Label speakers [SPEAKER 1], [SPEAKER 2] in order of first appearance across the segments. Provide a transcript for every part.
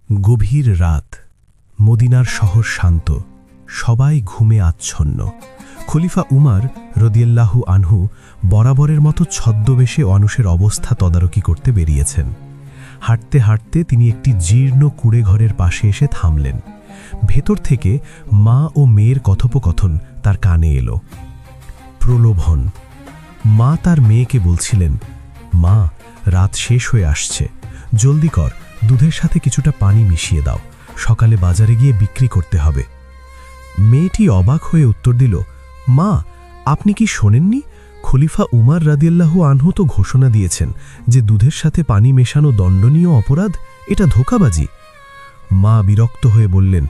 [SPEAKER 1] গভীর রাত, মদিনার শহর শান্ত, সবাই ঘুমে আচ্ছন্ন। খলিফা উমার রদিয়াল্লাহু আনহু বরাবরের মতো ছদ্মবেশে অনুষের অবস্থা তদারকি করতে বেরিয়েছেন। হাঁটতে হাঁটতে তিনি একটি জীর্ণ কুঁড়েঘরের পাশে এসে থামলেন। ভেতর থেকে মা ও মেয়ের কথোপকথন তার কানে এলো। প্রলোভন। মা তার মেয়েকে বলছিলেন, মা, রাত শেষ হয়ে আসছে, জলদি কর, দুধের সাথে কিছুটা পানি মিশিয়ে দাও, সকালে বাজারে গিয়ে বিক্রি করতে হবে। মেয়েটি অবাক হয়ে উত্তর দিল, মা, আপনি কি শোনেননি? খলিফা উমার রাদিয়াল্লাহু আনহু তো ঘোষণা দিয়েছেন যে দুধের সাথে পানি মেশানো দণ্ডনীয় অপরাধ, এটা ধোঁকাবাজি। মা বিরক্ত হয়ে বললেন,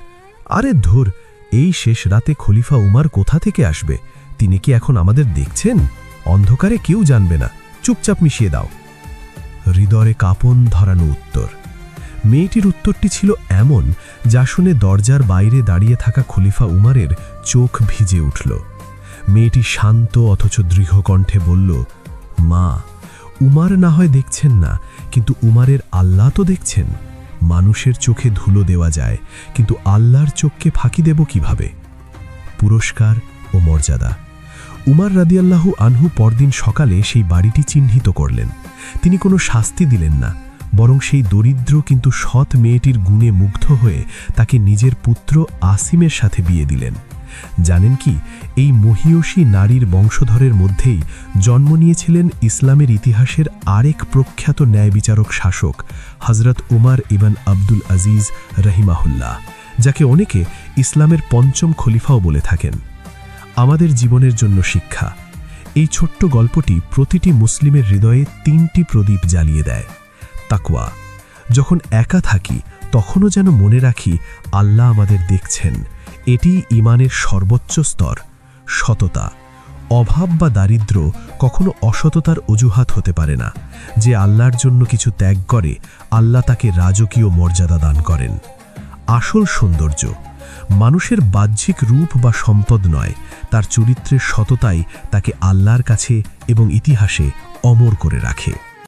[SPEAKER 1] আরে ধুর, এই শেষ রাতে খলিফা উমার কোথা থেকে আসবে? তিনি কি এখন আমাদের দেখছেন? অন্ধকারে কেউ জানবে না, চুপচাপ মিশিয়ে দাও। হৃদয়ে কাঁপন ধরানো উত্তর। মেয়েটির উত্তরটি ছিল এমন যা শুনে দরজার বাইরে দাঁড়িয়ে থাকা খলিফা উমারের চোখ ভিজে উঠল। মেয়েটি শান্ত অথচ দৃঢ় কণ্ঠে বলল, মা, উমার না হয় দেখছেন না, কিন্তু উমারের আল্লাহ তো দেখছেন। মানুষের চোখে ধুলো দেওয়া যায়, কিন্তু আল্লাহর চোখকে ফাঁকি দেব কিভাবে? পুরস্কার ও মর্যাদা। উমার রাদিয়াল্লাহু আনহু পরদিন সকালে সেই বাড়িটি চিহ্নিত করলেন। তিনি কোনো শাস্তি দিলেন না, বরং সেই দরিদ্র কিন্তু সৎ মেয়েটির গুণে মুগ্ধ হয়ে তাকে নিজের পুত্র আসিমের সাথে বিয়ে দিলেন। জানেন কি, এই মহিয়সী নারীর বংশধরের মধ্যেই জন্ম নিয়েছিলেন ইসলামের ইতিহাসের আরেক প্রখ্যাত ন্যায়বিচারক শাসক হজরত উমার ইবন আব্দুল আজিজ রহিমাহুল্লাহ, যাকে অনেকে ইসলামের পঞ্চম খলিফাও বলে থাকেন। আমাদের জীবনের জন্য শিক্ষা। এই ছোট্ট গল্পটি প্রতিটি মুসলিমের হৃদয়ে 3টি প্রদীপ জ্বালিয়ে দেয়। তাকওয়া। যখন একা থাকি তখনও যেন মনে রাখি আল্লাহ আমাদের দেখছেন, এটি ঈমানের সর্বোচ্চ স্তর। সততা। অভাব বা দারিদ্র্য কখনো অসততার অজুহাত হতে পারে না। যে আল্লাহর জন্য কিছু ত্যাগ করে, আল্লাহ তাকে রাজকীয় মর্যাদা দান করেন। আসল সৌন্দর্য মানুষের বাহ্যিক রূপ বা সম্পদ নয়, তার চরিত্রের সততাই তাকে আল্লাহর কাছে এবং ইতিহাসে অমর করে রাখে।